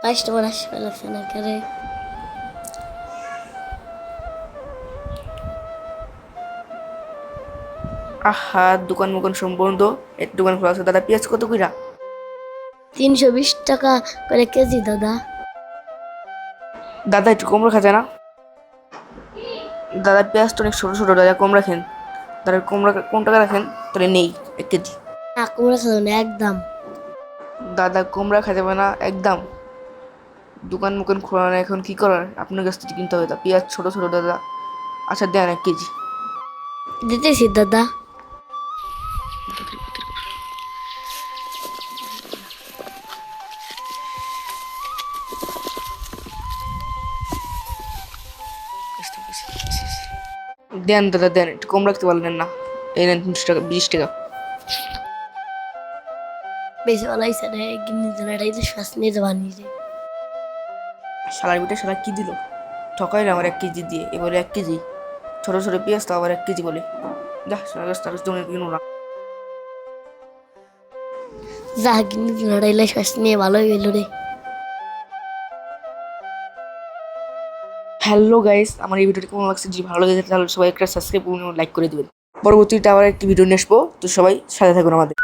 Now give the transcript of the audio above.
Customer আসবে লাগছে না করে। আহা, দোকান মোকান সম্পূর্ণ একটু দোকান খোলা আছে। দাদা পেঁয়াজ কত কইরা? 320 টাকা করে কেজি দাদা। দাদা একটু কম রাখা যায় না? দাদা পেঁয়াজটা অনেক ছোটো ছোটো, দাদা কম রাখেন। দাদা কম টাকা রাখেন, তাহলে নেই 1 কেজি। না কুমড়া খাবো না একদম। দাদা কম রাখা যাবে না একদম? দোকান মোকান খোলা না, এখন কি করার? আপনার কাছ থেকে কিনতে হবে। দাদা পেঁয়াজ ছোটো ছোটো দাদা। আচ্ছা দেন 1 কেজি। দিতেছি দাদা। দেন দাদা দেন, একটু কম রাখতে পারলেন না? এই নেন 30 টাকা, 20 টাকা। বেশি ভালো হয়েছে রে, নিজের এটাই তো শ্বাস নিয়ে যাবা নিজে। শালার বিটা শালা কি দিল? ঠকাইল আমার 1 কেজি দিয়ে, এবারে 1 কেজি ছোটো ছোটো পেঁয়াজ, তো আবার 1 কেজি বলে। যা শালার কাছ তার জন্য কিনো না। যা নিজের এটাইলে শ্বাস নিয়ে ভালোই গেল রে। হ্যালো গাইস, আমার এই ভিডিওটা কেমন লাগছে? যদি ভালো লাগে তাহলে সবাই একটা সাবস্ক্রাইব করুন এবং লাইক করে দিবেন। পরবর্তীতে আবার একটি ভিডিও নিয়ে আসবো, তো সবাই সাথে থাকুন আমাদের।